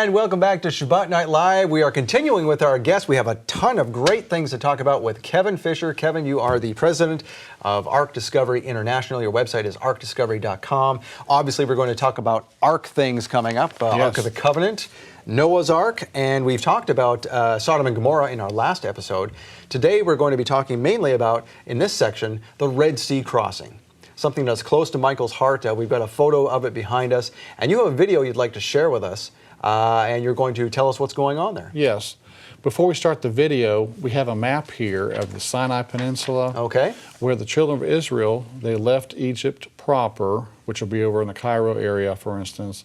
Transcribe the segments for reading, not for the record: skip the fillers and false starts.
And welcome back to Shabbat Night Live. We are continuing with our guests. We have a ton of great things to talk about with Kevin Fischer. Kevin, you are the president of Ark Discovery International. Your website is arkdiscovery.com. Obviously, we're going to talk about Ark things coming up. Yes. Ark of the Covenant, Noah's Ark, and we've talked about Sodom and Gomorrah in our last episode. Today, we're going to be talking mainly about, in this section, the Red Sea crossing. Something that's close to Michael's heart. We've got a photo of it behind us, and you have a video you'd like to share with us. And you're going to tell us what's going on there. Yes. Before we start the video, we have a map here of the Sinai Peninsula. Okay. Where the children of Israel, they left Egypt proper, which will be over in the Cairo area, for instance,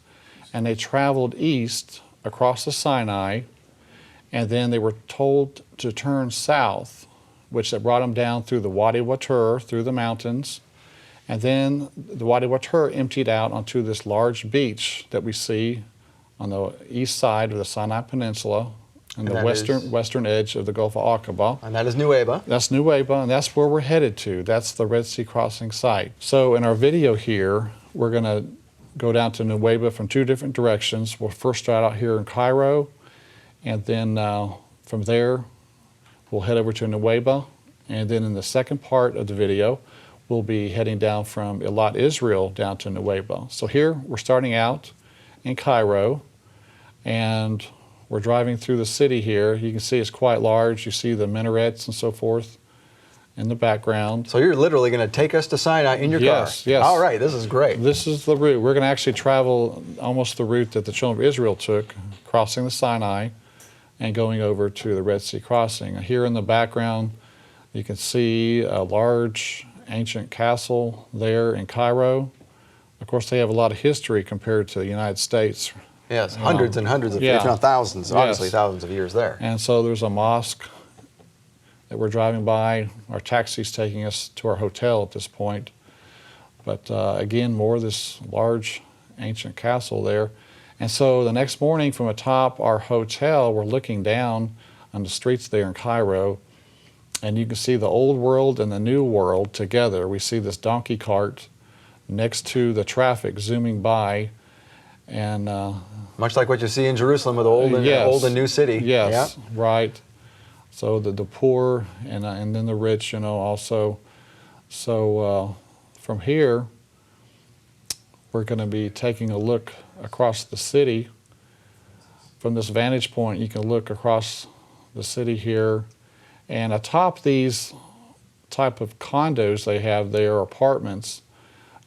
and they traveled east across the Sinai, and then they were told to turn south, which that brought them down through the Wadi Watur, through the mountains, and then the Wadi Watur emptied out onto this large beach that we see on the east side of the Sinai Peninsula, and the western edge of the Gulf of Aqaba. And that is Nuweiba. That's Nuweiba, and that's where we're headed to. That's the Red Sea crossing site. So in our video here, we're going to go down to Nuweiba from two different directions. We'll first start out here in Cairo, and then from there, we'll head over to Nuweiba, and then in the second part of the video, we'll be heading down from Eilat, Israel, down to Nuweiba. So here, we're starting out in Cairo, and we're driving through the city here. You can see it's quite large. You see the minarets and so forth in the background. So you're literally going to take us to Sinai in your car? Yes, yes. All right, this is great. This is the route. We're going to actually travel almost the route that the children of Israel took, crossing the Sinai and going over to the Red Sea crossing. Here in the background, you can see a large ancient castle there in Cairo. Of course, they have a lot of history compared to the United States. Yes, hundreds and hundreds of, if not thousands, obviously thousands of years there. And so there's a mosque that we're driving by. Our taxi's taking us to our hotel at this point. But again, more of this large ancient castle there. And so the next morning from atop our hotel, we're looking down on the streets there in Cairo, and you can see the old world and the new world together. We see this donkey cart next to the traffic zooming by, and much like what you see in Jerusalem with the old and new city. Yes, yeah. Right. So the poor and then the rich, also. So from here, we're going to be taking a look across the city. From this vantage point, you can look across the city here, and atop these type of condos they have there, apartments,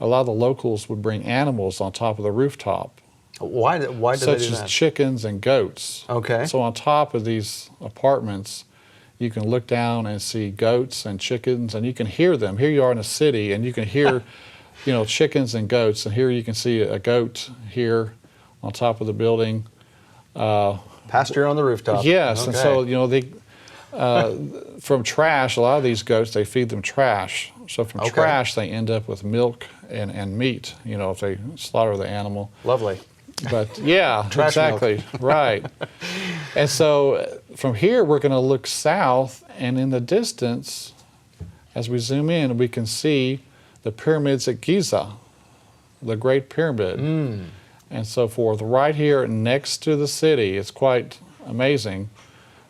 a lot of the locals would bring animals on top of the rooftop. Why do they do that? Such as chickens and goats. Okay. So on top of these apartments, you can look down and see goats and chickens, and you can hear them. Here you are in a city, and you can hear, chickens and goats. And here you can see a goat here on top of the building. Pasture on the rooftop. Yes, okay. And so from trash, a lot of these goats, they feed them trash. So from trash, they end up with milk and meat, if they slaughter the animal. Lovely. But yeah, exactly, right. And so from here, we're going to look south, and in the distance, as we zoom in, we can see the pyramids at Giza, the Great Pyramid, and so forth. Right here next to the city, it's quite amazing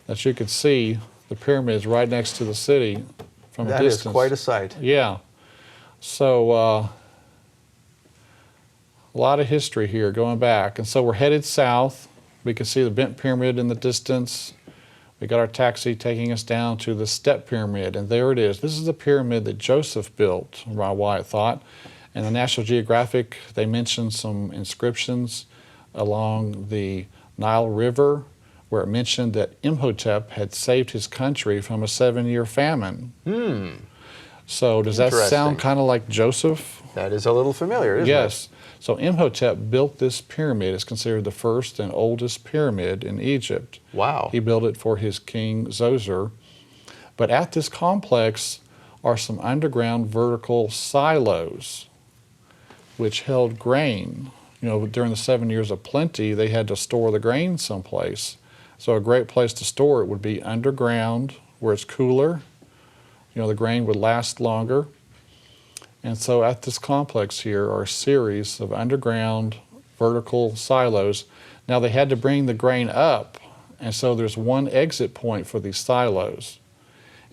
that you could see the pyramids right next to the city from a distance. That is quite a sight. Yeah. So a lot of history here going back. And so we're headed south. We can see the bent pyramid in the distance. We got our taxi taking us down to the step pyramid, and there it is. This is the pyramid that Joseph built, Wyatt thought. And the National Geographic, they mentioned some inscriptions along the Nile River, where it mentioned that Imhotep had saved his country from a 7-year famine. So does that sound kind of like Joseph? That is a little familiar, isn't it? Yes. So Imhotep built this pyramid. It's considered the first and oldest pyramid in Egypt. Wow. He built it for his king Zoser. But at this complex are some underground vertical silos which held grain. During the 7 years of plenty, they had to store the grain someplace. So a great place to store it would be underground, where it's cooler. The grain would last longer. And so at this complex here are a series of underground vertical silos Now they had to bring the grain up, and so there's one exit point for these silos.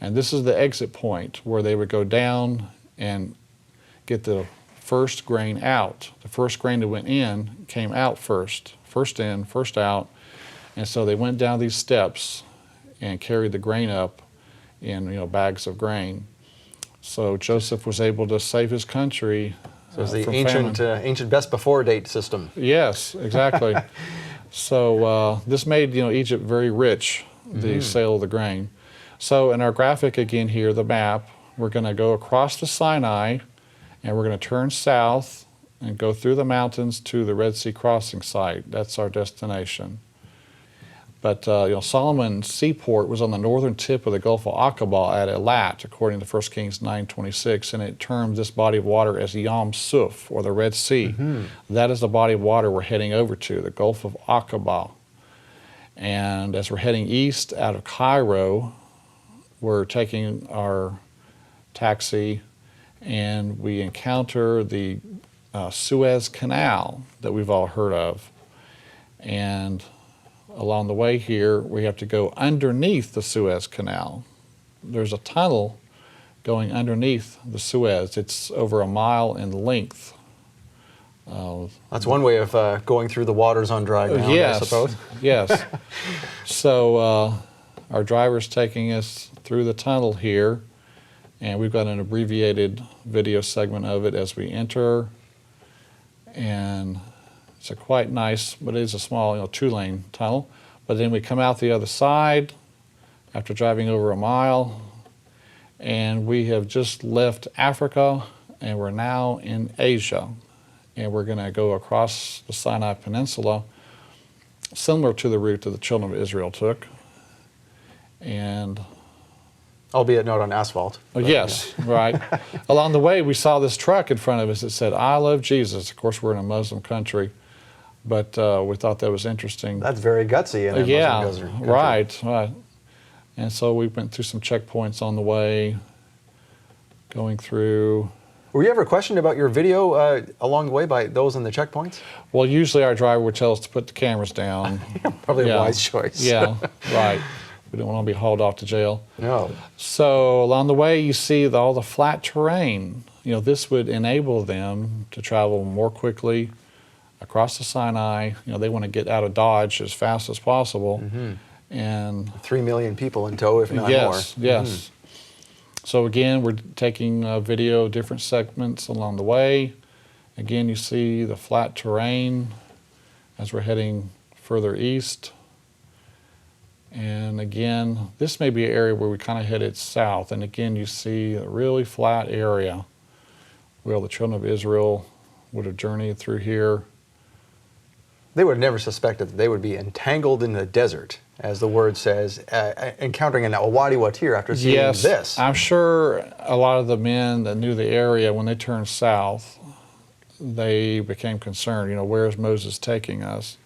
And this is the exit point where they would go down and get the first grain out. The first grain that went in came out first. First in, first out. And so they went down these steps and carried the grain up in bags of grain. So Joseph was able to save his country. So it's the from ancient best before date system. Yes, exactly. So this made Egypt very rich, the sale of the grain. So in our graphic again here, the map, we're going to go across the Sinai, and we're going to turn south and go through the mountains to the Red Sea crossing site. That's our destination. But Solomon's seaport was on the northern tip of the Gulf of Aqaba at Elat, according to 1 Kings 9:26, and it termed this body of water as Yam Suf, or the Red Sea. That is the body of water we're heading over to, the Gulf of Aqaba. And as we're heading east out of Cairo, we're taking our taxi, and we encounter the Suez Canal that we've all heard of. And along the way here, we have to go underneath the Suez Canal. There's a tunnel going underneath the Suez. It's over a mile in length. That's one way of going through the waters on dry ground, yes, I suppose. Yes. So our driver's taking us through the tunnel here, and we've got an abbreviated video segment of it as we enter. And it's a quite nice, but it is a small, 2-lane tunnel. But then we come out the other side after driving over a mile, and we have just left Africa, and we're now in Asia. And we're going to go across the Sinai Peninsula, similar to the route that the children of Israel took. And albeit not on asphalt. Oh, yes, right. Along the way, we saw this truck in front of us that said, "I love Jesus." Of course, we're in a Muslim country, but we thought that was interesting. That's very gutsy in a Muslim country. Right. And so we went through some checkpoints on the way, going through. Were you ever questioned about your video along the way by those in the checkpoints? Well, usually our driver would tell us to put the cameras down. Probably a wise choice. Yeah, right. We don't want to be hauled off to jail. No. So along the way, you see all the flat terrain. This would enable them to travel more quickly across the Sinai. They want to get out of Dodge as fast as possible. And 3 million people in tow, if not more. Yes. So again, we're taking video, different segments along the way. Again, you see the flat terrain as we're heading further east. And again, this may be an area where we kind of headed south. And again, you see a really flat area where the children of Israel would have journeyed through here. They would have never suspected that they would be entangled in the desert, as the word says, encountering a Wadi Watir after seeing this. Yes, I'm sure a lot of the men that knew the area, when they turned south, they became concerned, where is Moses taking us?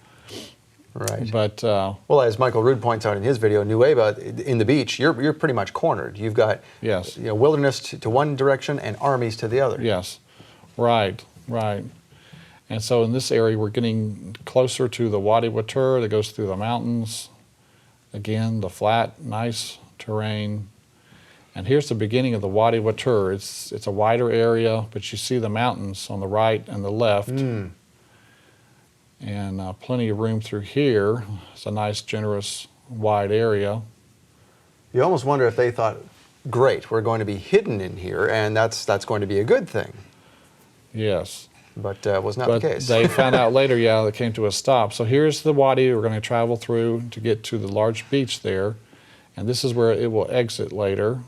Right. But well, as Michael Rood points out in his video, Nueva, in the beach, you're pretty much cornered. You've got wilderness to one direction and armies to the other. Yes, right. And so in this area, we're getting closer to the Wadi Watur that goes through the mountains. Again, the flat, nice terrain. And here's the beginning of the Wadi Watur. It's a wider area, but you see the mountains on the right and the left. And plenty of room through here. It's a nice, generous, wide area. You almost wonder if they thought, great, we're going to be hidden in here, and that's going to be a good thing. Yes. But was not the case. They found out later, they came to a stop. So here's the wadi we're going to travel through to get to the large beach there. And this is where it will exit later.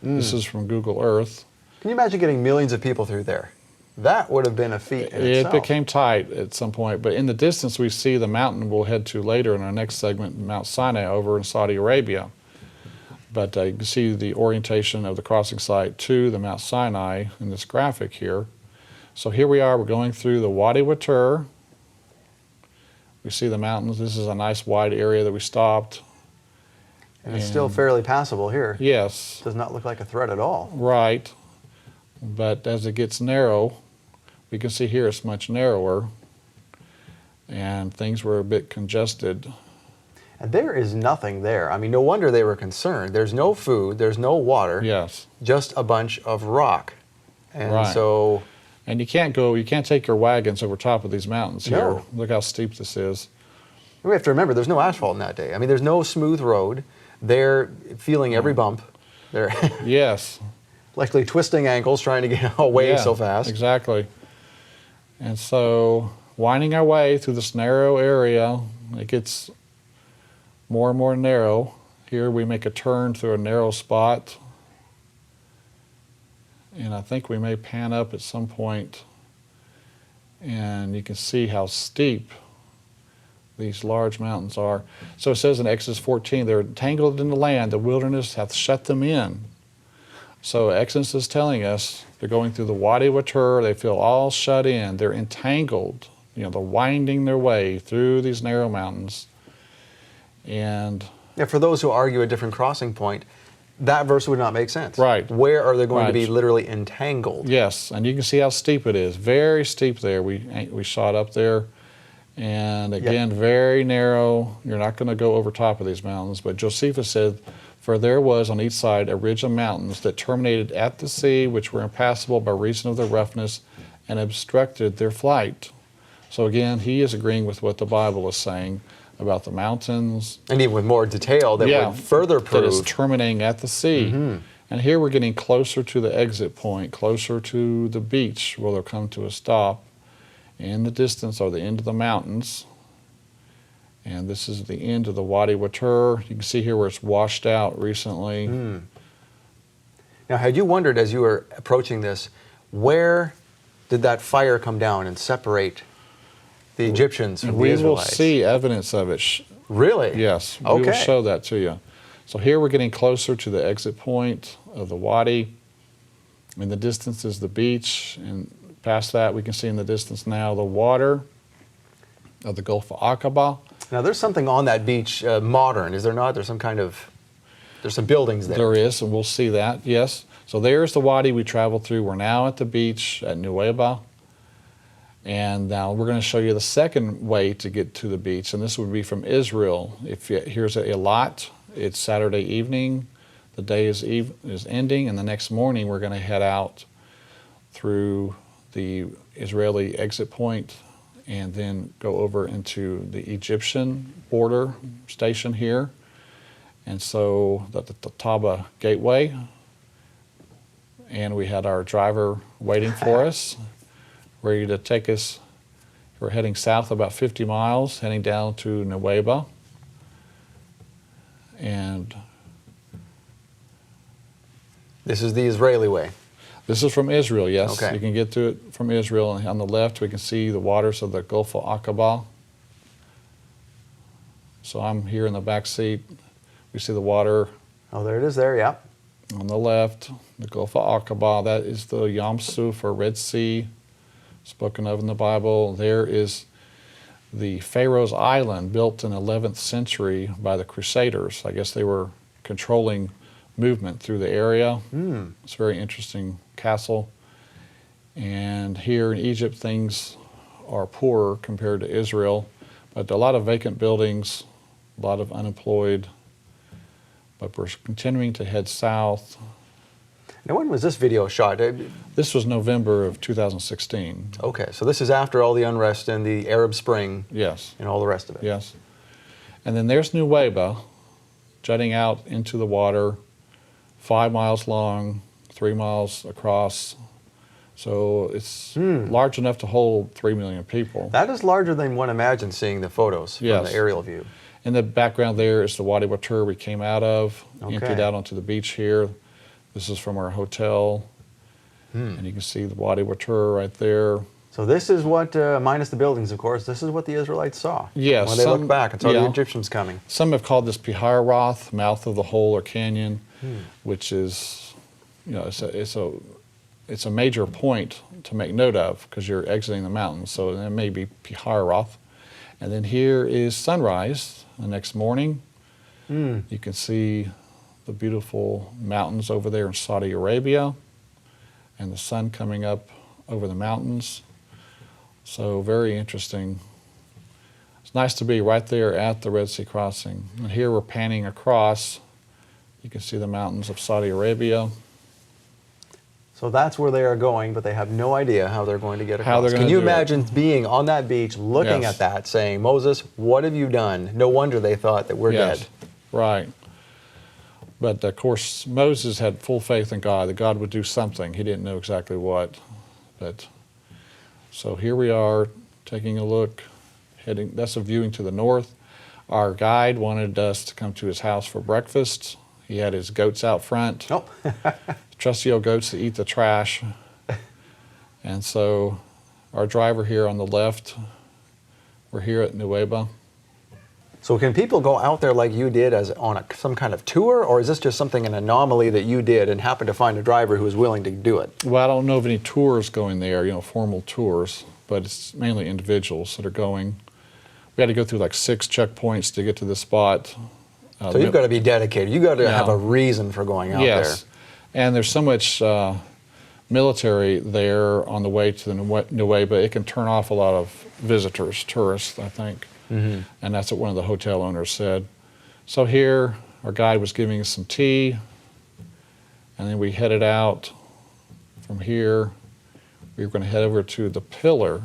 This is from Google Earth. Can you imagine getting millions of people through there? That would have been a feat in itself. It became tight at some point. But in the distance, we see the mountain we'll head to later in our next segment, Mount Sinai over in Saudi Arabia. But you can see the orientation of the crossing site to the Mount Sinai in this graphic here. So here we are, we're going through the Wadi Watur. We see the mountains. This is a nice wide area that we stopped. And it's still fairly passable here. Yes. Does not look like a threat at all. Right. But as it gets narrow, we can see here it's much narrower. and things were a bit congested. And there is nothing there. I mean, no wonder they were concerned. There's no food, there's no water, Yes. just a bunch of rock. And Right. so, And you can't take your wagons over top of these mountains here. No. Look how steep this is. we have to remember there's no asphalt in that day. I mean, there's no smooth road. They're feeling every bump. They're Yes. likely twisting ankles trying to get away Yeah, so fast. Exactly. And so, winding our way through this narrow area, it gets more and more narrow. Here we make a turn through a narrow spot. And I think we may pan up at some point, and you can see how steep these large mountains are. So it says in Exodus 14, they're entangled in the land, the wilderness hath shut them in. So Exodus is telling us they're going through the Wadi Watur, they feel all shut in, they're entangled, they're winding their way through these narrow mountains. And Yeah, for those who argue a different crossing point, that verse would not make sense. Right. Where are they going to be Right. literally entangled? yes, and you can see how steep it is, very steep there. We shot up there, and again, very narrow. You're not going to go over top of these mountains, but Josephus said, for there was on each side a ridge of mountains that terminated at the sea, which were impassable by reason of their roughness and obstructed their flight. So again, he is agreeing with what the Bible is saying about the mountains. And even with more detail that would further that is prove. terminating at the sea. And here we're getting closer to the exit point, closer to the beach where they'll come to a stop. In the distance are the end of the mountains. And this is the end of the Wadi Watur. You can see here where it's washed out recently. Now, had you wondered as you were approaching this, where did that fire come down and separate the Egyptians from the We will Israelites? see evidence of it. Really? Yes, we Okay. will show that to you. So here we're getting closer to the exit point of the wadi. In the distance is the beach, and past that we can see in the distance now the water of the Gulf of Aqaba. Now, there's something on that beach modern, is there not? There's some kind of, there's some buildings there. There is, and we'll see that, yes. So there's the wadi we traveled through. We're now at the beach at Nuweiba. And now we're going to show you the second way to get to the beach, and this would be from Israel. Here's Eilat. It's Saturday evening. The day is ending, and the next morning we're going to head out through the Israeli exit point and then go over into the Egyptian border station here. And so the Taba Gateway, and we had our driver waiting for us, ready to take us. We're heading south about 50 miles, heading down to Nuweiba. And This is the Israeli way. this is from Israel, yes. Okay. You can get to it from Israel. And on the left, we can see the waters of the Gulf of Aqaba. So I'm here in the back seat. We see the water Oh, there it is there, yeah. on the left, the Gulf of Aqaba. That is the Yam Suf, or Red Sea, spoken of in the Bible. There is the Pharaoh's Island, built in the 11th century by the Crusaders. I guess they were controlling movement through the area. It's a very interesting castle. And here in Egypt, things are poorer compared to Israel, but a lot of vacant buildings, a lot of unemployed. But we're continuing to head south. Now, when was this video shot? This was November of 2016. Okay, so this is after all the unrest and the Arab Spring Yes, and all the rest of it. yes. And then there's Nuweiba, jutting out into the water, 5 miles long, 3 miles across. So it's large enough to hold 3 million people. That is larger than one imagines seeing the photos from Yes. the aerial view. In the background there is the Wadi Watur we came out of, Okay. emptied out onto the beach here. This is from our hotel. And you can see the Wadi Watur right there. So this is what, minus the buildings, of course, this is what the Israelites saw. Yes, When they some- looked back and saw the yeah. Egyptians coming. Some have called this Piharoth, mouth of the hole or canyon, which is, it's a major point to make note of because you're exiting the mountains. So it may be Piharoth. And then here is sunrise the next morning. You can see the beautiful mountains over there in Saudi Arabia and the sun coming up over the mountains. So very interesting. It's nice to be right there at the Red Sea crossing. And here we're panning across. You can see the mountains of Saudi Arabia. So that's where they are going, but they have no idea how they're going to get How across. they're Can gonna you do it. imagine being on that beach, looking Yes. at that, saying, Moses, what have you done? No wonder they thought that we're Yes, dead. right. But of course, Moses had full faith in God, that God would do something. He didn't know exactly what. But so here we are taking a look, heading, that's a viewing to the north. Our guide wanted us to come to his house for breakfast. He had his goats out front. Oh, Trusty old goats that eat the trash. And so our driver here on the left, we're here at Nuweiba. so can people go out there like you did as on some kind of tour, or is this just something, an anomaly that you did and happened to find a driver who was willing to do it? Well, I don't know of any tours going there, you know, formal tours, but it's mainly individuals that are going. We had to go through like 6 checkpoints to get to the spot. So you've got to be dedicated. You've got to have Yeah. a reason for going out Yes, and there's so much military there on the way to the Nuweiba, it can turn off a lot of visitors, tourists, I think. Mm-hmm. And that's what one of the hotel owners said. So here, our guide was giving us some tea, and then we headed out from here. We were going to head over to the pillar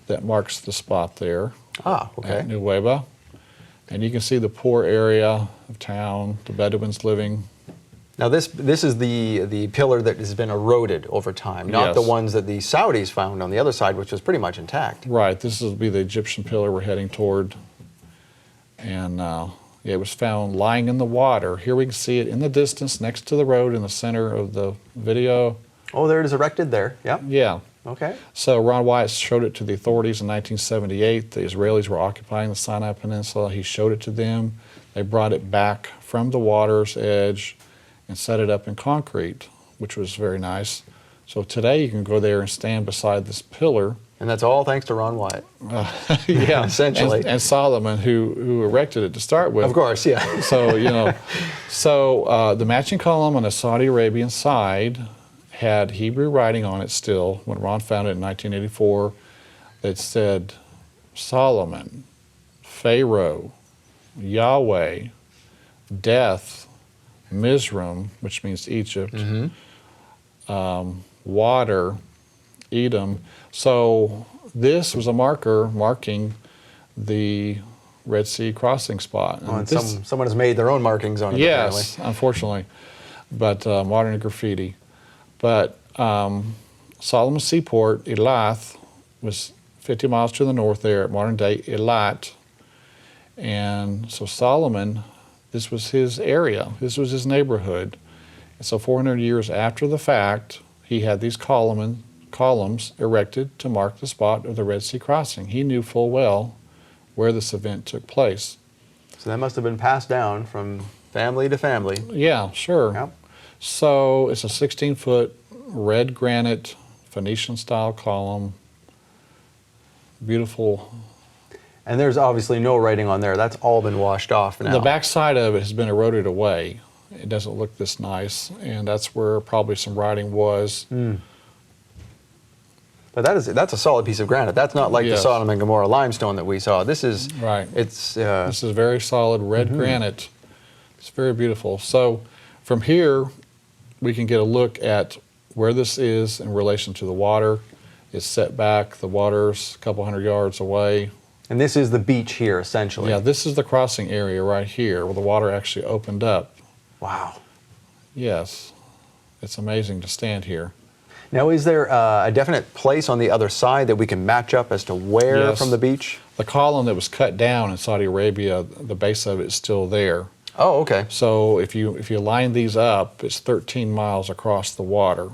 that marks the spot there Ah, okay. at Nuweiba. And you can see the poor area of town, the Bedouins living. Now this is the pillar that has been eroded over time, not Yes. the ones that the Saudis found on the other side, which was pretty much intact. Right, this will be the Egyptian pillar we're heading toward. And yeah, it was found lying in the water. Here we can see it in the distance next to the road in the center of the video. Oh, there it is erected there. Yeah. Yeah, Okay. so Ron Wyatt showed it to the authorities in 1978. The Israelis were occupying the Sinai Peninsula. He showed it to them. They brought it back from the water's edge and set it up in concrete, which was very nice. So today you can go there and stand beside this pillar. And that's all thanks to Ron Wyatt. Yeah, Essentially. and Solomon, who erected it to start with. Of course, yeah. So, you know, the matching column on the Saudi Arabian side had Hebrew writing on it still when Ron found it in 1984 that said Solomon, Pharaoh, Yahweh, death, Mizraim, which means Egypt, water, Edom. So this was a marker marking the Red Sea crossing spot. Oh, and this- someone has made their own markings on it. Yes, unfortunately, but modern graffiti. But Solomon's seaport, Elath, was 50 miles to the north there at modern day Eilat. And so Solomon, this was his area, this was his neighborhood. And so 400 years after the fact, he had these columns erected to mark the spot of the Red Sea crossing. He knew full well where this event took place. So that must have been passed down from family to family. Yeah, sure. Yep. So it's a 16-foot red granite Phoenician-style column. Beautiful. And there's obviously no writing on there. That's all been washed off now. The back side of it has been eroded away. It doesn't look this nice, and that's where probably some writing was. But that's a solid piece of granite. That's not like the Yes. Sodom and Gomorrah limestone that we saw. This is Right. It's This is very solid red granite. It's very beautiful. So from here, we can get a look at where this is in relation to the water. It's set back. The water's a couple hundred yards away. and this is the beach here essentially. Yeah, this is the crossing area right here where the water actually opened up. Wow. Yes, it's amazing to stand here. Now, is there a definite place on the other side that we can match up as to where Yes. from the beach? The column that was cut down in Saudi Arabia, the base of it is still there. Oh, okay. So if you line these up, it's 13 miles across the water.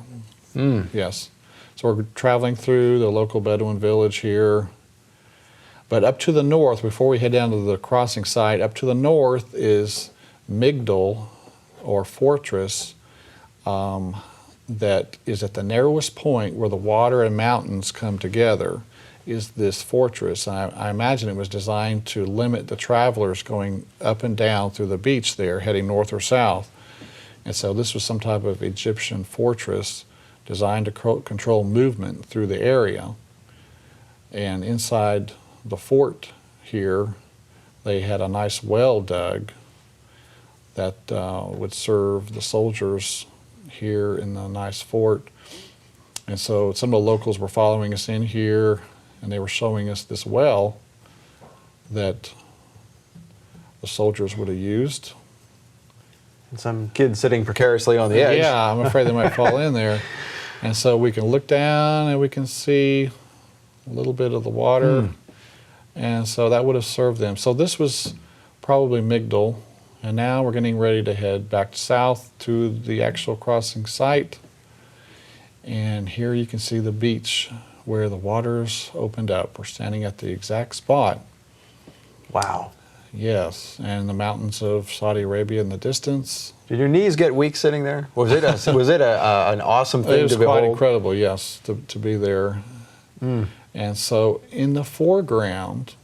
Yes. So we're traveling through the local Bedouin village here. But up to the north, before we head down to the crossing site, up to the north is Migdal, or fortress, that is at the narrowest point where the water and mountains come together, is this fortress. I imagine it was designed to limit the travelers going up and down through the beach there, heading north or south. And so this was some type of Egyptian fortress designed to control movement through the area. And inside the fort here, they had a nice well dug that would serve the soldiers here in the nice fort. And so some of the locals were following us in here, and they were showing us this well that the soldiers would have used. And some kids sitting precariously on the edge. Yeah, I'm afraid they might fall in there. And so we can look down and we can see a little bit of the water. And so that would have served them. So this was probably Migdal. And now we're getting ready to head back south to the actual crossing site. And here you can see the beach where the waters opened up. We're standing at the exact spot. Wow. Yes, and the mountains of Saudi Arabia in the distance. Did your knees get weak sitting there? Was it an awesome thing It to was quite behold? incredible, yes, to be there. And so in the foreground,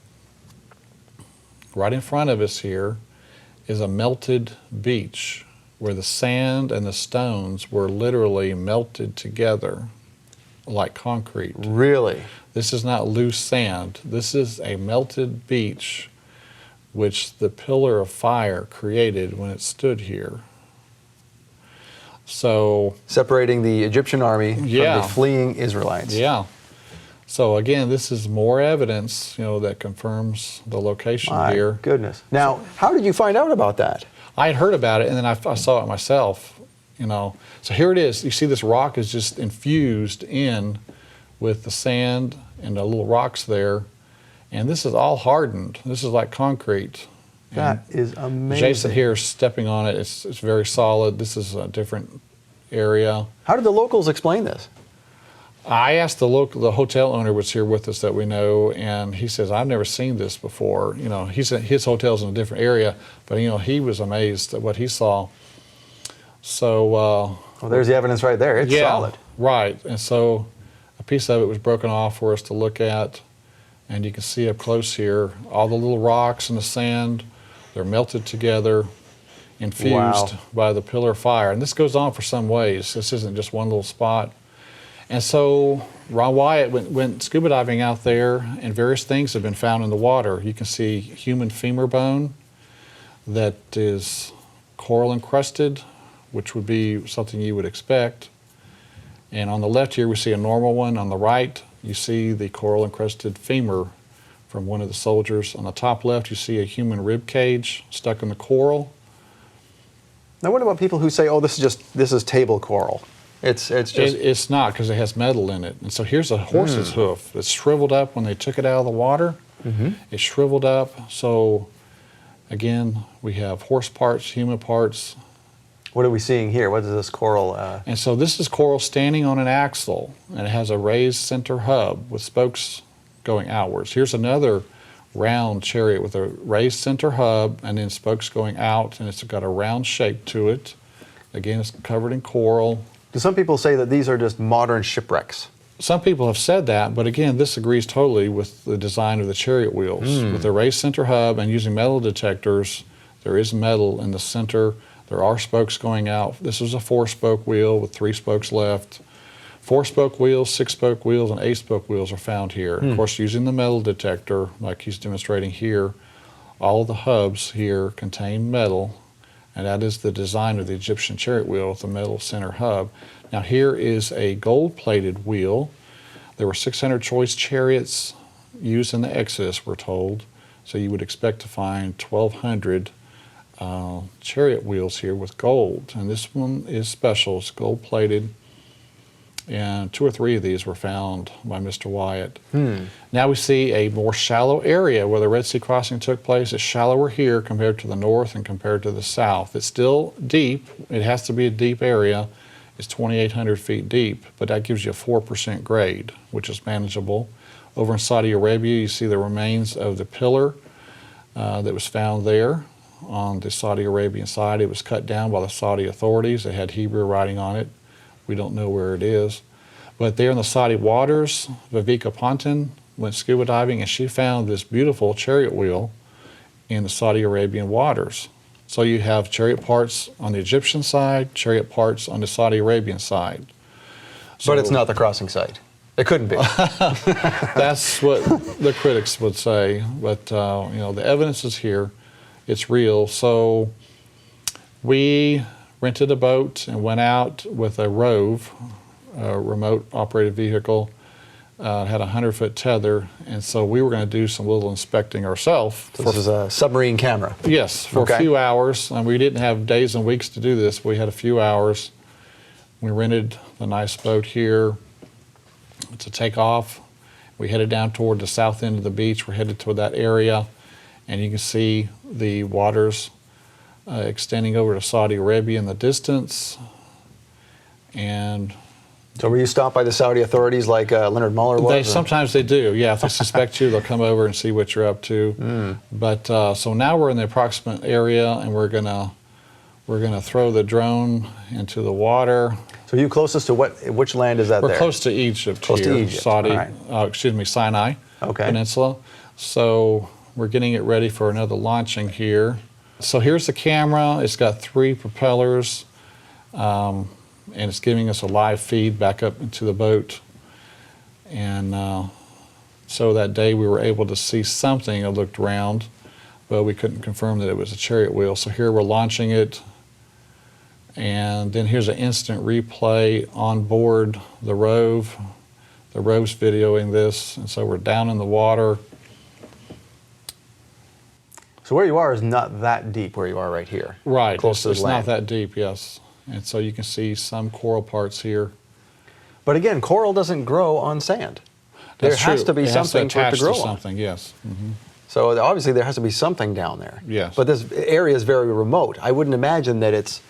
right in front of us here, is a melted beach where the sand and the stones were literally melted together like concrete. Really? This is not loose sand. This is a melted beach which the pillar of fire created when it stood here. So Separating the Egyptian army from Yeah. the fleeing Israelites. yeah. So again, this is more evidence, that confirms the location My here. goodness. Now, how did you find out about that? I had heard about it, and then I saw it myself. So here it is. You see, this rock is just infused in with the sand and the little rocks there, and this is all hardened. This is like concrete. That is amazing. Jason here is stepping on it. It's very solid. This is a different area. How did the locals explain this? I asked the hotel owner was here with us that we know, and he says, I've never seen this before. He said his hotel's in a different area, but he was amazed at what he saw. So Well, there's the evidence right there. It's yeah, solid. right. And so a piece of it was broken off for us to look at, and you can see up close here all the little rocks and the sand. They're melted together, infused Wow. by the pillar of fire. And this goes on for some ways. This isn't just one little spot. And so Ron Wyatt went scuba diving out there, and various things have been found in the water. You can see human femur bone that is coral encrusted, which would be something you would expect. And on the left here, we see a normal one. On the right, you see the coral encrusted femur from one of the soldiers. On the top left, you see a human rib cage stuck in the coral. Now, what about people who say, "Oh, this is table coral"? It's just It's not, because it has metal in it. And so here's a horse's hoof that's shriveled up when they took it out of the water. It's shriveled up. So again, we have horse parts, human parts. What are we seeing here? What is this coral? And so this is coral standing on an axle, and it has a raised center hub with spokes going outwards. Here's another round chariot with a raised center hub and then spokes going out, and it's got a round shape to it. Again, it's covered in coral. Do some people say that these are just modern shipwrecks? Some people have said that, but again, this agrees totally with the design of the chariot wheels. With the raised center hub and using metal detectors, there is metal in the center. There are spokes going out. This is a 4-spoke wheel with 3 spokes left. 4-spoke wheels, 6-spoke wheels, and 8-spoke wheels are found here. Of course, using the metal detector, like he's demonstrating here, all of the hubs here contain metal, and that is the design of the Egyptian chariot wheel with the metal center hub. Now here is a gold-plated wheel. There were 600 choice chariots used in the Exodus, we're told, so you would expect to find 1,200 chariot wheels here with gold, and this one is special. It's gold-plated, and 2 or 3 of these were found by Mr. Wyatt. Now we see a more shallow area where the Red Sea crossing took place. It's shallower here compared to the north and compared to the south. It's still deep. It has to be a deep area. It's 2,800 feet deep, but that gives you a 4% grade, which is manageable. Over in Saudi Arabia, you see the remains of the pillar that was found there on the Saudi Arabian side. It was cut down by the Saudi authorities. It had Hebrew writing on it. We don't know where it is. But there in the Saudi waters, Viveka Ponton went scuba diving, and she found this beautiful chariot wheel in the Saudi Arabian waters. So you have chariot parts on the Egyptian side, chariot parts on the Saudi Arabian side. But it's not the crossing site. It couldn't be. That's what the critics would say, but you know, the evidence is here. It's real. So we rented a boat and went out with a Rove, a remote operated vehicle. Had a 100-foot tether, and so we were going to do some little inspecting ourselves. So this is a submarine camera. Yes, for a few hours. And we didn't have days and weeks to do this. We had a few hours. We rented the nice boat here to take off. We headed down toward the south end of the beach. We're headed toward that area, and you can see the waters extending over to Saudi Arabia in the distance. And so were you stopped by the Saudi authorities like Leonard Mueller was? Sometimes they do, yeah. If they suspect you, they'll come over and see what you're up to. But so now we're in the approximate area, and we're gonna throw the drone into the water. So you closest to which land is that there? We're close to Egypt close here, to Egypt. Saudi, Right. Sinai Peninsula. So we're getting it ready for another launching here. So here's the camera. It's got 3 propellers. And it's giving us a live feed back up into the boat. And so that day we were able to see something that looked round, but we couldn't confirm that it was a chariot wheel. So here we're launching it, and then here's an instant replay on board the Rove. The Rove's videoing this, and so we're down in the water. So where you are is not that deep where you are right here. Right, Close to the it's land. not that deep, yes. And so you can see some coral parts here. But again, coral doesn't grow on sand. That's there has true. to be It has something for it to attach grow to on. something, yes. Mm-hmm. So obviously there has to be something down there. Yes. But this area is very remote. I wouldn't imagine that it's,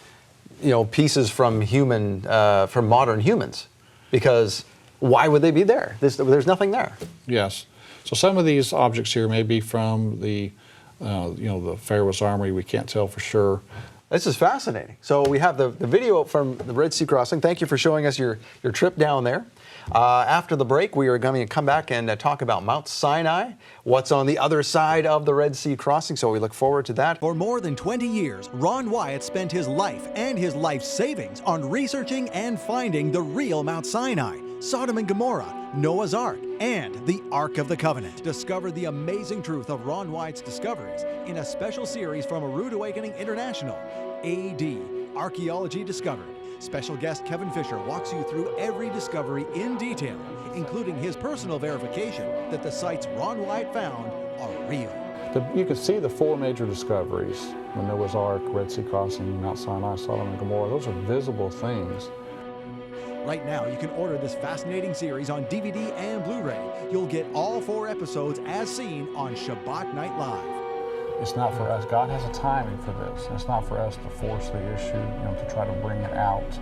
you know, pieces from from modern humans, because why would they be there? There's nothing there. Yes. So some of these objects here may be from the, the Pharaoh's armory. We can't tell for sure. This is fascinating. So we have the video from the Red Sea crossing. Thank you for showing us your trip down there. After the break, we are going to come back and talk about Mount Sinai, what's on the other side of the Red Sea crossing, so we look forward to that. For more than 20 years, Ron Wyatt spent his life and his life savings on researching and finding the real Mount Sinai, Sodom and Gomorrah, Noah's Ark, and the Ark of the Covenant. Discover the amazing truth of Ron Wyatt's discoveries in a special series from Rood Awakening International, AD, Archaeology Discovered. Special guest Kevin Fischer walks you through every discovery in detail, including his personal verification that the sites Ron Wyatt found are real. You can see the 4 major discoveries: the Noah's Ark, Red Sea crossing, Mount Sinai, Sodom and Gomorrah. Those are visible things. Right now, you can order this fascinating series on DVD and Blu-ray. You'll get all 4 episodes as seen on Shabbat Night Live. It's not for us. God has a timing for this. It's not for us to force the issue, to try to bring it out.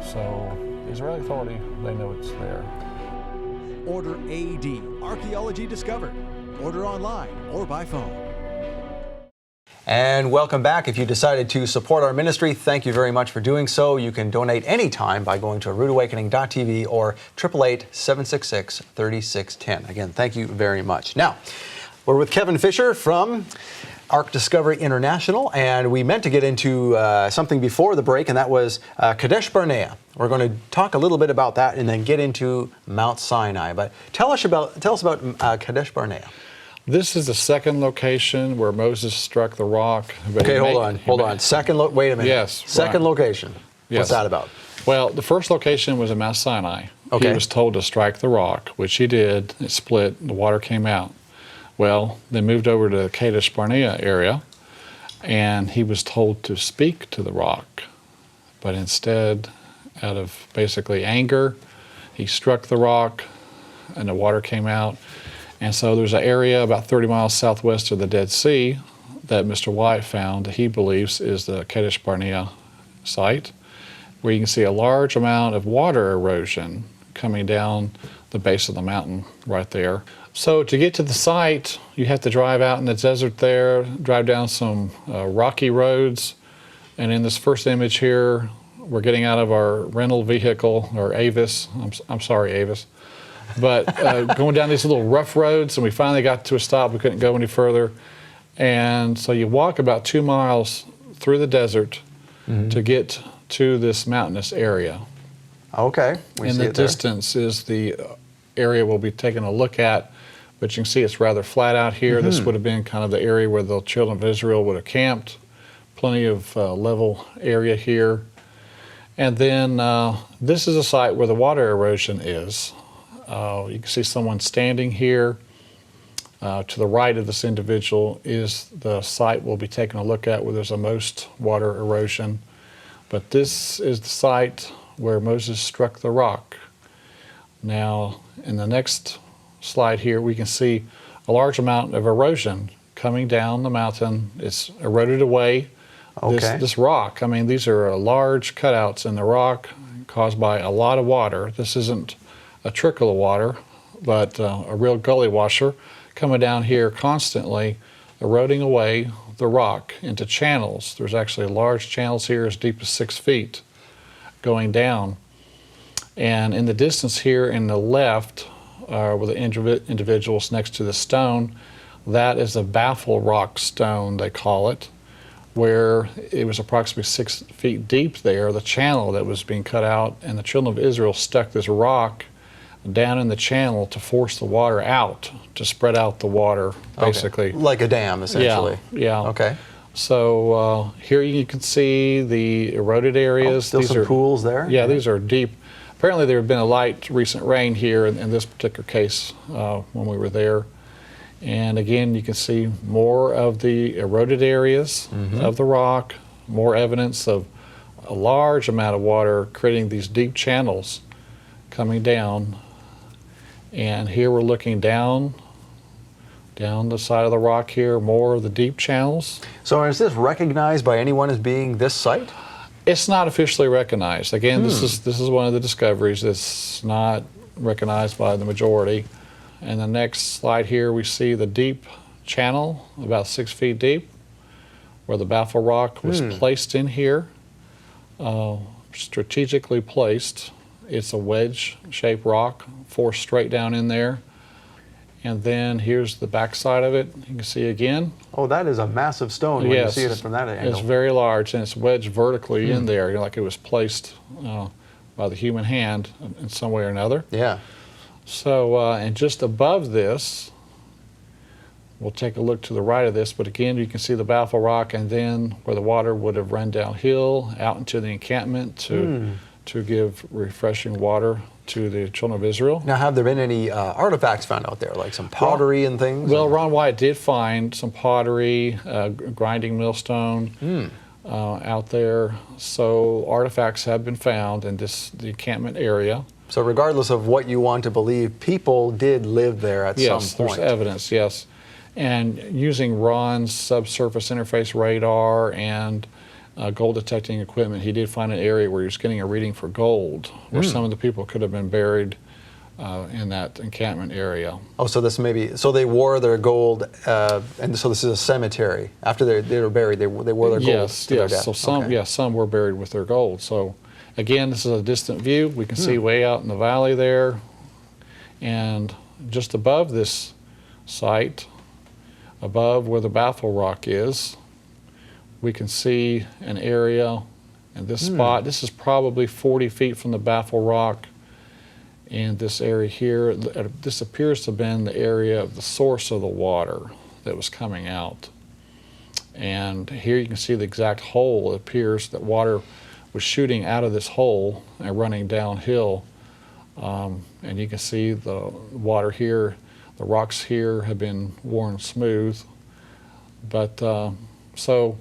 So the Israeli Authority, they know it's there. Order AD, Archaeology Discovered. Order online or by phone. And welcome back. If you decided to support our ministry, thank you very much for doing so. You can donate anytime by going to roodawakening.tv or 888-766-3610. Again, thank you very much. Now, we're with Kevin Fischer from Ark Discovery International, and we meant to get into something before the break, and that was Kadesh Barnea. We're going to talk a little bit about that and then get into Mount Sinai. But tell us about Kadesh Barnea. This is the second location where Moses struck the rock. Okay, hold on. Wait a minute. Yes. Second location. Yes. What's that about? Well, the first location was at Mount Sinai. Okay. He was told to strike the rock, which he did. It split. The water came out. Well, they moved over to the Kadesh Barnea area, and he was told to speak to the rock. But instead, out of basically anger, he struck the rock, and the water came out. And so there's an area about 30 miles southwest of the Dead Sea that Mr. Wyatt found that he believes is the Kadesh Barnea site, where you can see a large amount of water erosion coming down the base of the mountain right there. So to get to the site, you have to drive out in the desert there, drive down some rocky roads. And in this first image here, we're getting out of our rental vehicle, or Avis. I'm sorry, Avis. But going down these little rough roads, and we finally got to a stop. We couldn't go any further. And so you walk about 2 miles through the desert to get to this mountainous area. Okay, we In see the it there. distance is the area we'll be taking a look at, but you can see it's rather flat out here. This would have been kind of the area where the children of Israel would have camped. Plenty of level area here. And then this is a site where the water erosion is. You can see someone standing here. To the right of this individual is the site we'll be taking a look at where there's the most water erosion. But this is the site where Moses struck the rock. Now, in the next slide here, we can see a large amount of erosion coming down the mountain. It's eroded away. Okay. This rock, I mean, these are large cutouts in the rock caused by a lot of water. This isn't a trickle of water, but a real gully washer coming down here constantly, eroding away the rock into channels. There's actually large channels here as deep as 6 feet going down. And in the distance here in the left, where the individuals next to the stone, that is a baffle rock stone, they call it, where it was approximately 6 feet deep there, the channel that was being cut out, and the children of Israel stuck this rock down in the channel to force the water out, to spread out the water, basically. Okay. Like a dam, essentially. Yeah. Okay. So here you can see the eroded areas. Still some pools there? Yeah, these are deep. Apparently there had been a light recent rain here in this particular case when we were there. And again, you can see more of the eroded areas of the rock, more evidence of a large amount of water creating these deep channels coming down. And here we're looking down the side of the rock here, more of the deep channels. So is this recognized by anyone as being this site? It's not officially recognized. Again, this is one of the discoveries that's not recognized by the majority. And the next slide here, we see the deep channel, about 6 feet deep, where the baffle rock was placed in here, strategically placed. It's a wedge-shaped rock, forced straight down in there. And then here's the back side of it. You can see again. Oh, that is a massive stone when you see it from that angle. It's very large, and it's wedged vertically in there, like it was placed by the human hand in some way or another. Yeah. So, and just above this, we'll take a look to the right of this, but again, you can see the baffle rock, and then where the water would have run downhill out into the encampment to give refreshing water to the children of Israel. Now, have there been any artifacts found out there, like some pottery and things? Well, Ron Wyatt did find some pottery, grinding millstone out there. So artifacts have been found in the encampment area. So regardless of what you want to believe, people did live there at some point. Yes, there's evidence, yes. And using Ron's subsurface interface radar and gold detecting equipment, he did find an area where he was getting a reading for gold, where some of the people could have been buried in that encampment area. Oh, so this so they wore their gold, and so this is a cemetery. After they were buried, they wore their gold to their death. So some were buried with their gold. So again, this is a distant view. We can see way out in the valley there, and just above this site, above where the baffle rock is, we can see an area in this spot. This is probably 40 feet from the baffle rock. And this area here, this appears to have been the area of the source of the water that was coming out. And here you can see the exact hole. It appears that water was shooting out of this hole and running downhill. And you can see the water here, the rocks here have been worn smooth. But so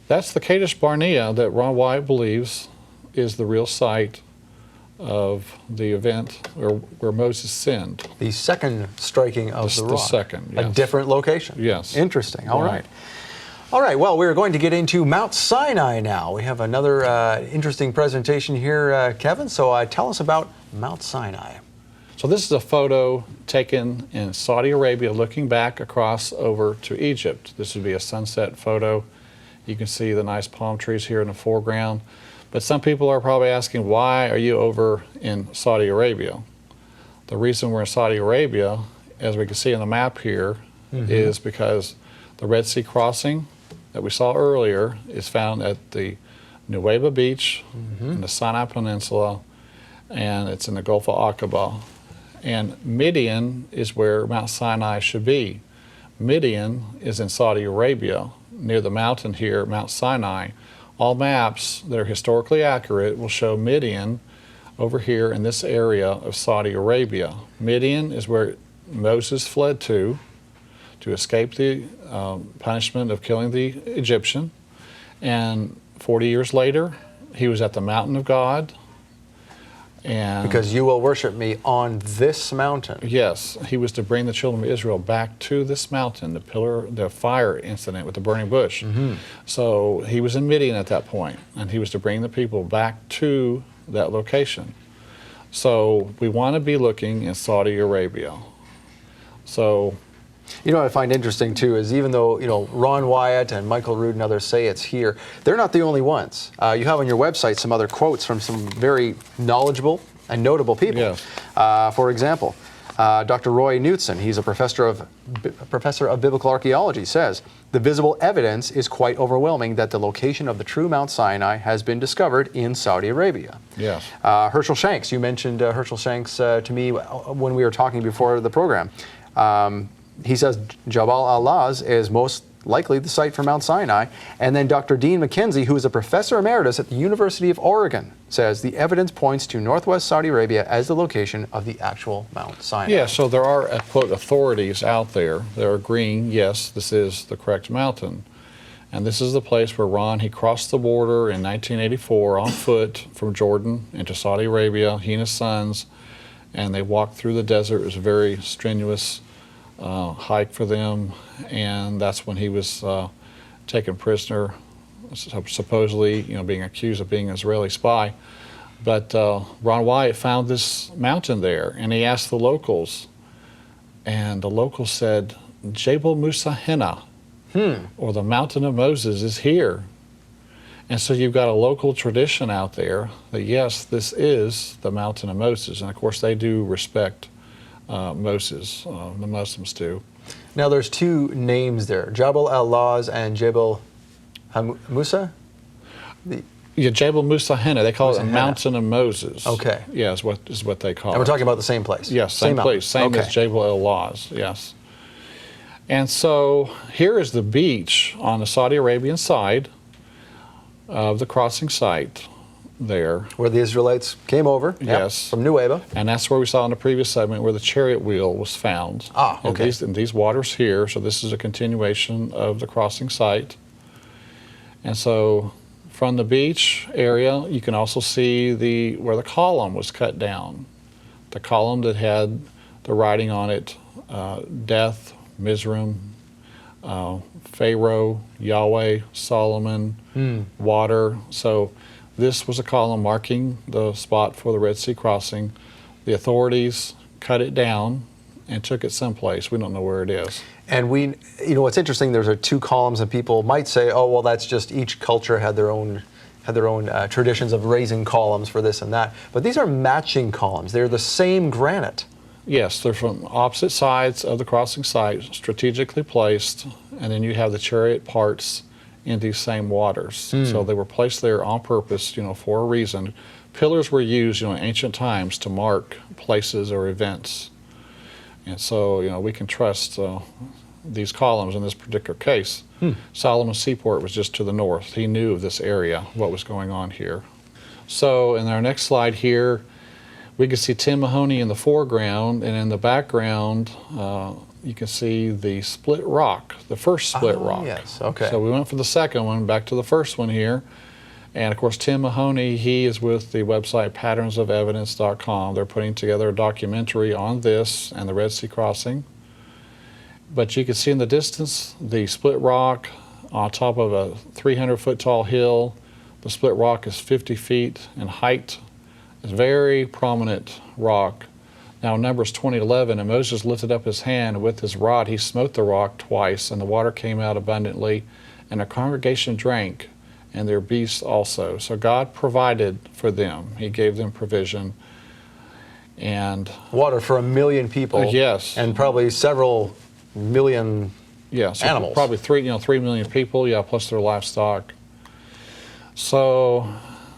that's the Kadesh Barnea that Ron Wyatt believes is the real site of the event where Moses sinned. The second striking of the rock. The second, yes. A different location. Yes. Interesting. All right. All right, well, we're going to get into Mount Sinai now. We have another interesting presentation here, Kevin. So tell us about Mount Sinai. So this is a photo taken in Saudi Arabia looking back across over to Egypt. This would be a sunset photo. You can see the nice palm trees here in the foreground. But some people are probably asking, why are you over in Saudi Arabia? The reason we're in Saudi Arabia, as we can see on the map here, is because the Red Sea crossing that we saw earlier is found at the Nuweiba Beach in the Sinai Peninsula, and it's in the Gulf of Aqaba. And Midian is where Mount Sinai should be. Midian is in Saudi Arabia, near the mountain here, Mount Sinai. All maps that are historically accurate will show Midian over here in this area of Saudi Arabia. Midian is where Moses fled to escape the punishment of killing the Egyptian. And 40 years later, he was at the mountain of God. And Because you will worship me on this mountain. yes, he was to bring the children of Israel back to this mountain, the fire incident with the burning bush. So he was in Midian at that point, and he was to bring the people back to that location. So we want to be looking in Saudi Arabia. So You know what I find interesting too is even though Ron Wyatt and Michael Rood and others say it's here, they're not the only ones. You have on your website some other quotes from some very knowledgeable and notable people. Yes. For example, Dr. Roy Knutson, he's a professor of biblical archaeology, says the visible evidence is quite overwhelming that the location of the true Mount Sinai has been discovered in Saudi Arabia. yes. Herschel Shanks, you mentioned Herschel Shanks to me when we were talking before the program. He says Jabal al-Laz is most likely the site for Mount Sinai. And then Dr. Dean McKenzie, who is a professor emeritus at the University of Oregon, says the evidence points to northwest Saudi Arabia as the location of the actual Mount Sinai. Yeah, so there are, quote, authorities out there that are agreeing, yes, this is the correct mountain. And this is the place where Ron, he crossed the border in 1984 on foot from Jordan into Saudi Arabia, he and his sons, and they walked through the desert. It was a very strenuous hike for them, and that's when he was taken prisoner, supposedly, being accused of being an Israeli spy. But Ron Wyatt found this mountain there, and he asked the locals, and the locals said, Jabal Musa Hena, or the Mountain of Moses is here. And so you've got a local tradition out there that, yes, this is the Mountain of Moses, and of course they do respect Moses, the Muslims do. Now there's two names there, Jabal al-Laz and Jabal Musa? Yeah, Jabal Musa Hena. They call Musa it the Hena. Mountain of Moses. Okay. Yeah, is what they call And we're it. talking about the same place? Yes, same mountain. place, same Okay. as Jabal al-Laz, yes. And so here is the beach on the Saudi Arabian side of the crossing site there. Where the Israelites came over, Yes. from Nueva. And that's where we saw in the previous segment where the chariot wheel was found. Ah, okay. In these waters here, so this is a continuation of the crossing site. And so from the beach area, you can also see where the column was cut down. The column that had the writing on it, death, Mizraim, Pharaoh, Yahweh, Solomon, water. So this was a column marking the spot for the Red Sea crossing. The authorities cut it down and took it someplace. We don't know where it is. And what's interesting, there's two columns, and people might say, oh, well, that's just each culture had their own traditions of raising columns for this and that. But these are matching columns. They're the same granite. Yes, they're from opposite sides of the crossing site, strategically placed, and then you have the chariot parts in these same waters. So they were placed there on purpose, for a reason. Pillars were used, in ancient times to mark places or events. And so, we can trust these columns in this particular case. Solomon's Seaport was just to the north. He knew of this area, what was going on here. So in our next slide here, we can see Tim Mahoney in the foreground, and in the background, you can see the split rock, the first split rock. Yes, okay. So we went from the second one back to the first one here. And of course, Tim Mahoney, he is with the website patternsofevidence.com. They're putting together a documentary on this and the Red Sea crossing. But you can see in the distance the split rock on top of a 300-foot tall hill. The split rock is 50 feet in height. It's a very prominent rock. Now in Numbers 20:11, and Moses lifted up his hand, and with his rod he smote the rock twice, and the water came out abundantly, and the congregation drank, and their beasts also. So God provided for them. He gave them provision. And Water for 1 million people. Yes. And probably several million so animals. Probably 3 million people, plus their livestock. So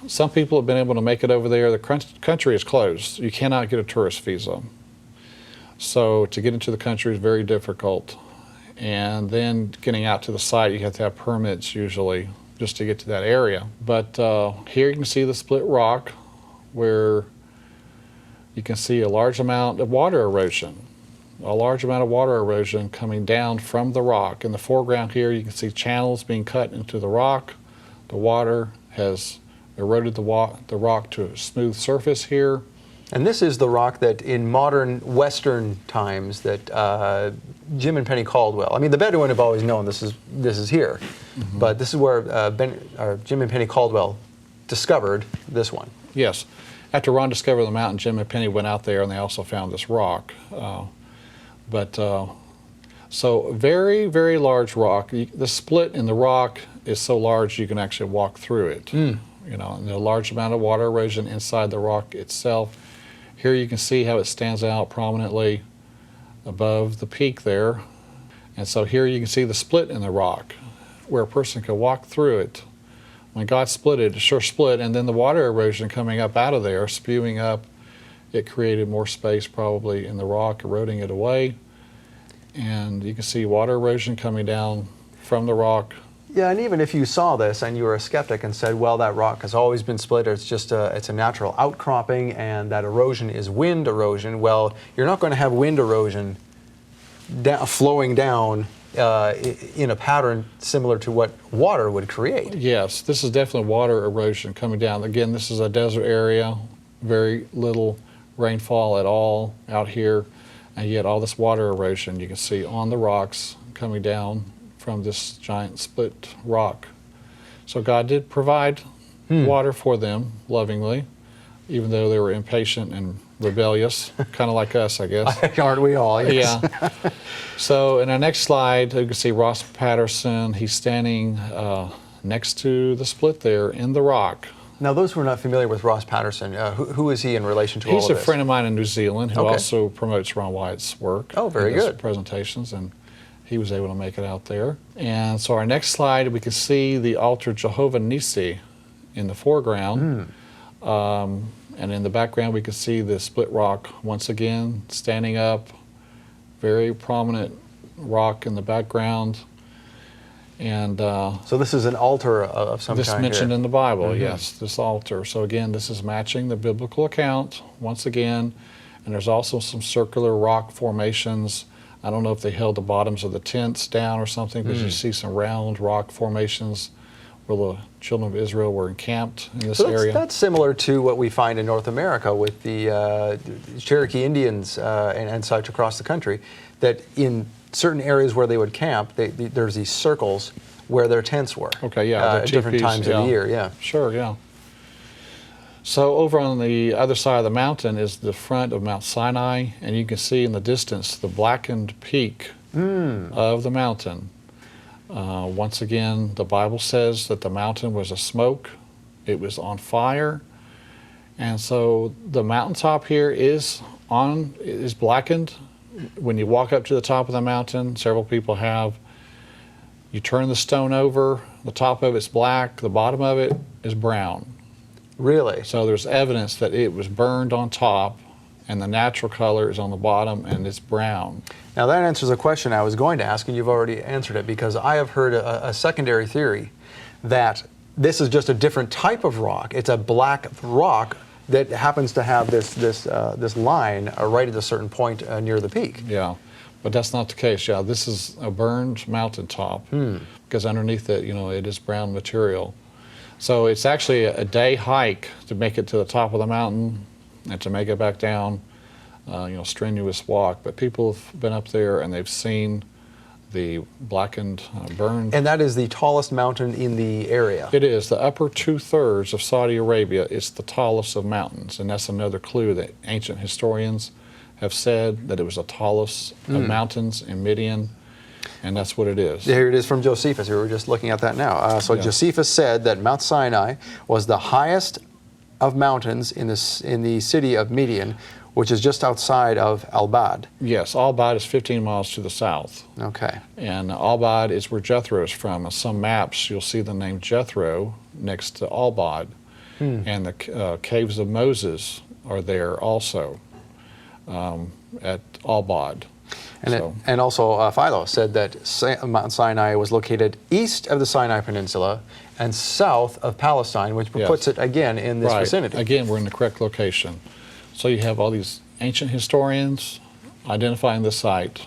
some people have been able to make it over there. The country is closed. You cannot get a tourist visa. So to get into the country is very difficult. And then getting out to the site, you have to have permits usually just to get to that area. But here you can see the split rock where you can see a large amount of water erosion. A large amount of water erosion coming down from the rock. In the foreground here, you can see channels being cut into the rock. The water has eroded the rock to a smooth surface here. And this is the rock that in modern Western times that Jim and Penny Caldwell, I mean, the Bedouin have always known this is here, but this is where Jim and Penny Caldwell discovered this one. Yes. After Ron discovered the mountain, Jim and Penny went out there and they also found this rock. So very, very large rock. The split in the rock is so large you can actually walk through it. You know, and a large amount of water erosion inside the rock itself. Here you can see how it stands out prominently above the peak there. And so here you can see the split in the rock where a person could walk through it. When God split it, it sure split, and then the water erosion coming up out of there, spewing up, it created more space probably in the rock, eroding it away. And you can see water erosion coming down from the rock. Yeah, and even if you saw this and you were a skeptic and said, well, that rock has always been split, or it's a natural outcropping, and that erosion is wind erosion, well, you're not going to have wind erosion flowing down in a pattern similar to what water would create. Yes, this is definitely water erosion coming down. Again, this is a desert area, very little rainfall at all out here, and yet all this water erosion you can see on the rocks coming down from this giant split rock. So God did provide water for them lovingly, even though they were impatient and rebellious, kind of like us, I guess. Aren't we all? Yes. Yeah. So in our next slide, you can see Ross Patterson. He's standing next to the split there in the rock. Now, those who are not familiar with Ross Patterson, who is he in relation to all of this? He's a friend of mine in New Zealand who Okay. also promotes Ron Wyatt's work. Oh, very in his good. presentations, and he was able to make it out there. And so our next slide, we can see the altar Jehovah Nissi in the foreground. And in the background, we can see the split rock once again standing up. Very prominent rock in the background. And So this is an altar of some this kind mentioned here. in the Bible, yes, this altar. So again, this is matching the biblical account once again. And there's also some circular rock formations. I don't know if they held the bottoms of the tents down or something, but you see some round rock formations where the children of Israel were encamped in this So area. that's similar to what we find in North America with the Cherokee Indians and such across the country, that in certain areas where they would camp, there's these circles where their tents were. Okay, yeah, the at different teepees, times of the year, yeah. Sure, yeah. So over on the other side of the mountain is the front of Mount Sinai, and you can see in the distance the blackened peak of the mountain. Once again, the Bible says that the mountain was a smoke. It was on fire. And so the mountaintop here is blackened. When you walk up to the top of the mountain, several people have, you turn the stone over, the top of it's black, the bottom of it is brown. Really? So there's evidence that it was burned on top, and the natural color is on the bottom, and it's brown. Now that answers a question I was going to ask, and you've already answered it, because I have heard a secondary theory that this is just a different type of rock. It's a black rock that happens to have this line right at a certain point near the peak. Yeah, but that's not the case. Yeah, this is a burned mountaintop because underneath it, it is brown material. So it's actually a day hike to make it to the top of the mountain and to make it back down. Strenuous walk. But people have been up there and they've seen the blackened, burned. And that is the tallest mountain in the area. It is. The upper 2/3 of Saudi Arabia is the tallest of mountains, and that's another clue that ancient historians have said, that it was the tallest of mountains in Midian, and that's what it is. Here it is from Josephus. We were just looking at that now. Yeah. Josephus said that Mount Sinai was the highest of mountains in the city of Midian, which is just outside of Al-Bad. Yes, Al-Bad is 15 miles to the south. Okay. And Al-Bad is where Jethro is from. On some maps, you'll see the name Jethro next to Al-Bad. And the caves of Moses are there also at Albad. And also Philo said that Mount Sinai was located east of the Sinai Peninsula and south of Palestine, which puts it again in this vicinity. Again, we're in the correct location. So you have all these ancient historians identifying the site,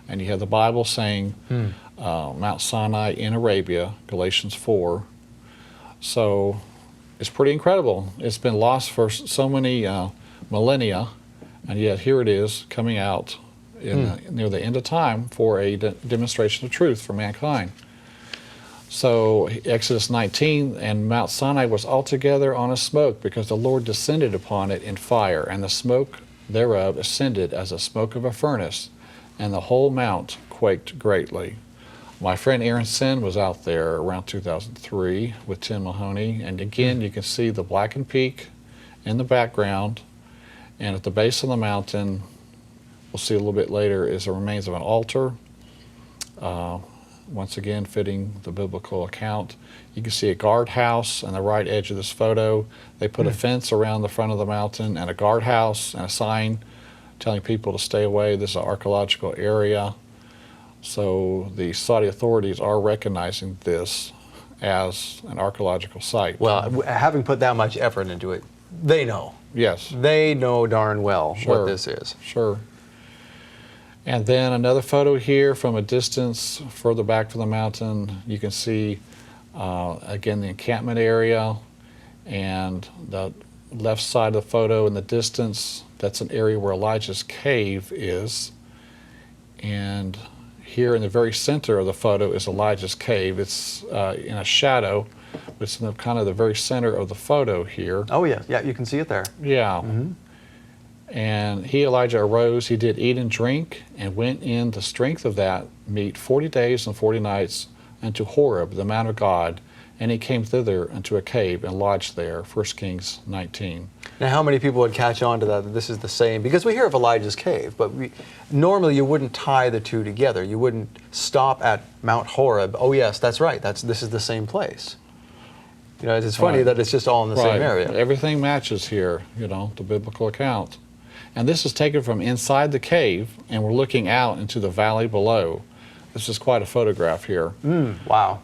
and you have the Bible saying Mount Sinai in Arabia, Galatians 4. So it's pretty incredible. It's been lost for so many millennia, and yet here it is coming out near the end of time for a demonstration of truth for mankind. So Exodus 19, and Mount Sinai was altogether on a smoke, because the Lord descended upon it in fire, and the smoke thereof ascended as the smoke of a furnace, and the whole mount quaked greatly. My friend Aaron Sin was out there around 2003 with Tim Mahoney, and again you can see the blackened peak in the background, and at the base of the mountain, we'll see a little bit later, is the remains of an altar, once again fitting the biblical account. You can see a guardhouse on the right edge of this photo. They put a fence around the front of the mountain and a guardhouse and a sign telling people to stay away. This is an archaeological area. So the Saudi authorities are recognizing this as an archaeological site. Well, having put that much effort into it, they know. Yes. They know darn well what this is. Sure. And then another photo here from a distance further back from the mountain. You can see, again, the encampment area, and the left side of the photo in the distance, that's an area where Elijah's cave is. And here in the very center of the photo is Elijah's cave. It's in a shadow, but it's in kind of the very center of the photo here. Oh, yeah. Yeah, you can see it there. Yeah. And he, Elijah, arose, he did eat and drink, and went in the strength of that meat 40 days and 40 nights unto Horeb, the mount of God, and he came thither unto a cave and lodged there. 1 Kings 19. Now, how many people would catch on to that this is the same? Because we hear of Elijah's cave, but normally you wouldn't tie the two together. You wouldn't stop at Mount Horeb. Oh, yes, that's right. This is the same place. You know, it's funny that it's just all in the same area. Everything matches here, you know, the biblical account. And this is taken from inside the cave, and we're looking out into the valley below. This is quite a photograph here. Wow.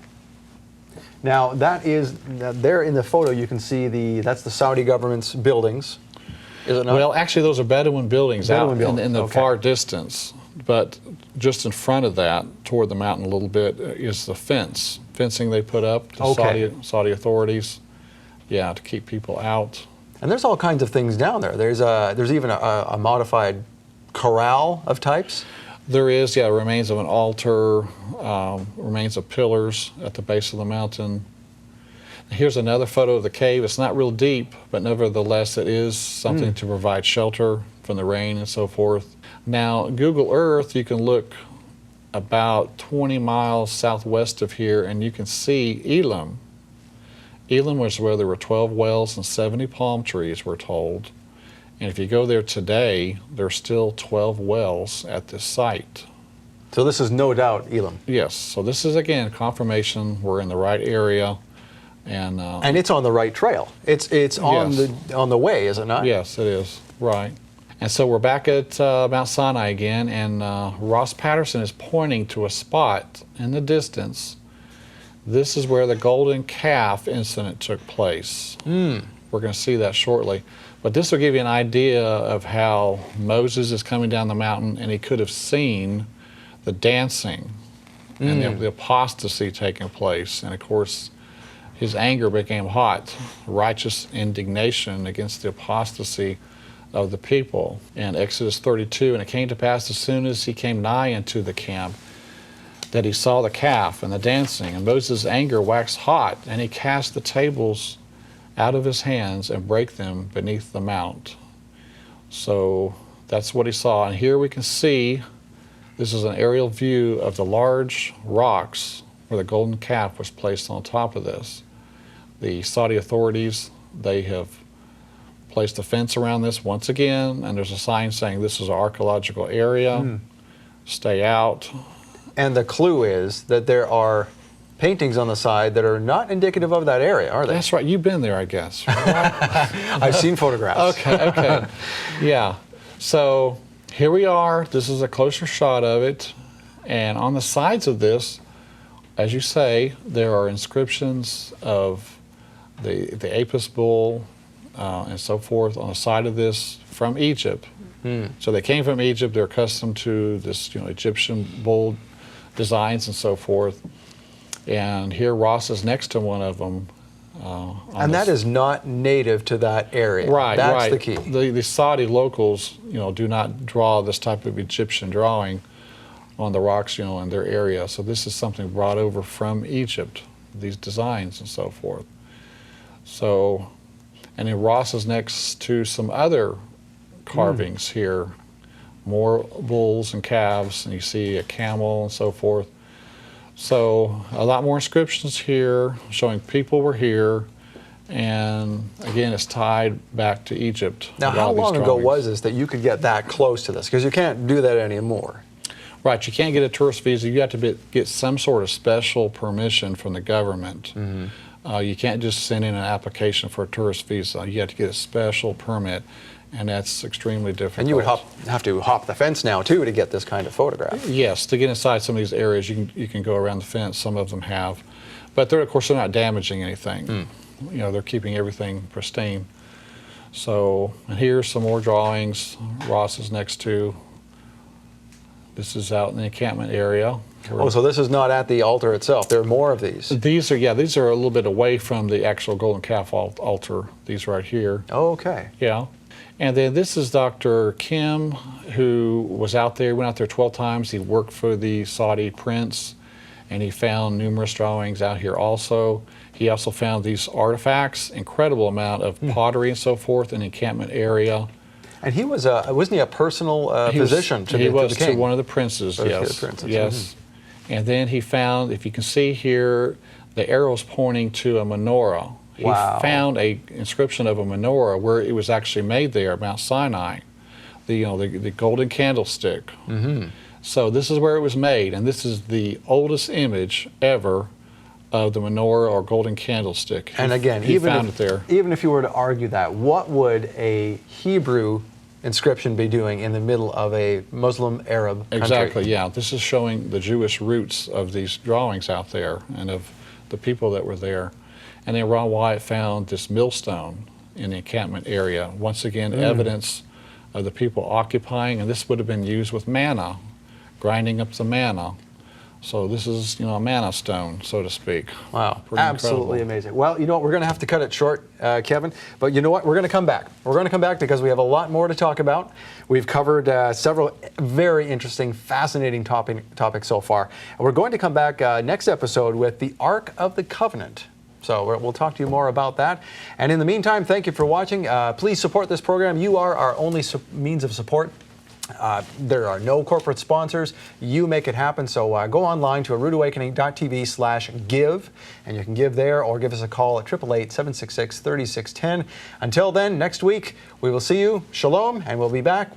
Now, that is, there in the photo you can see that's the Saudi government's buildings, is it not? Well, actually those are Bedouin buildings out in the Okay. far distance. But just in front of that, toward the mountain a little bit, is the fencing they put up, the Saudi authorities, to keep people out. And there's all kinds of things down there. There's even a modified corral of types. There is, remains of an altar, remains of pillars at the base of the mountain. Here's another photo of the cave. It's not real deep, but nevertheless it is something to provide shelter from the rain and so forth. Now, Google Earth, you can look about 20 miles southwest of here, and you can see Elim. Elim was where there were 12 wells and 70 palm trees, we're told. And if you go there today, there's still 12 wells at this site. So this is no doubt Elim. Yes, so this is, again, confirmation we're in the right area. And it's on the right trail. It's on the way, is it not? Yes, it is, right. And so we're back at Mount Sinai again, and Ross Patterson is pointing to a spot in the distance. This is where the golden calf incident took place. We're going to see that shortly. But this will give you an idea of how Moses is coming down the mountain, and he could have seen the dancing and the apostasy taking place. And of course, his anger became hot, righteous indignation against the apostasy of the people. In Exodus 32, and it came to pass as soon as he came nigh unto the camp, that he saw the calf and the dancing, and Moses' anger waxed hot, and he cast the tables out of his hands and brake them beneath the mount. So that's what he saw. And here we can see, this is an aerial view of the large rocks where the golden calf was placed on top of this. The Saudi authorities, they have placed a fence around this once again, and there's a sign saying this is an archaeological area, stay out. And the clue is that there are paintings on the side that are not indicative of that area, are they? That's right. You've been there, I guess. I've seen photographs. Okay. Yeah. So here we are. This is a closer shot of it. And on the sides of this, as you say, there are inscriptions of the Apis bull and so forth on the side of this from Egypt. So they came from Egypt. They're accustomed to this, Egyptian bull designs and so forth. And here Ross is next to one of them. And that is not native to that area. Right, That's right. the key. The Saudi locals, do not draw this type of Egyptian drawing on the rocks, in their area. So this is something brought over from Egypt, these designs and so forth. So, and then Ross is next to some other carvings here, more bulls and calves, and you see a camel and so forth. So a lot more inscriptions here showing people were here, and again, it's tied back to Egypt. Now, how long ago was this that you could get that close to this? Because you can't do that anymore. Right, you can't get a tourist visa. You have to get some sort of special permission from the government. You can't just send in an application for a tourist visa. You have to get a special permit, and that's extremely difficult. And you would have to hop the fence now, too, to get this kind of photograph. Yes, to get inside some of these areas, you can go around the fence. Some of them have. But of course, they're not damaging anything. They're keeping everything pristine. So, and here's some more drawings Ross is next to. This is out in the encampment area. Oh, so this is not at the altar itself. There are more of these. These are a little bit away from the actual golden calf altar. These right here. Oh, okay. Yeah. And then this is Dr. Kim, who was out there, went out there 12 times. He worked for the Saudi prince, and he found numerous drawings out here also. He also found these artifacts, incredible amount of pottery and so forth in the encampment area. And he was, wasn't he a personal physician to the king? He was to one of the princes, yes. Yes. And then he found, if you can see here, the arrows pointing to a menorah. He found an inscription of a menorah where it was actually made there at Mount Sinai, the golden candlestick. So this is where it was made, and this is the oldest image ever of the menorah or golden candlestick. And again, he found it there. Even if you were to argue that, what would a Hebrew inscription be doing in the middle of a Muslim Arab country? Exactly, yeah. This is showing the Jewish roots of these drawings out there and of the people that were there. And then Ron Wyatt found this millstone in the encampment area. Once again, evidence of the people occupying, and this would have been used with manna, grinding up the manna. So this is, a manna stone, so to speak. Wow, Pretty absolutely incredible. amazing. Well, we're going to have to cut it short, Kevin, but you know what? We're going to come back. We're going to come back because we have a lot more to talk about. We've covered several very interesting, fascinating topics so far. And we're going to come back next episode with the Ark of the Covenant. So we'll talk to you more about that. And in the meantime, thank you for watching. Please support this program. You are our only means of support. There are no corporate sponsors. You make it happen. So go online to aroodawakening.tv/give, and you can give there or give us a call at 888-766-3610. Until then, next week, we will see you. Shalom, and we'll be back.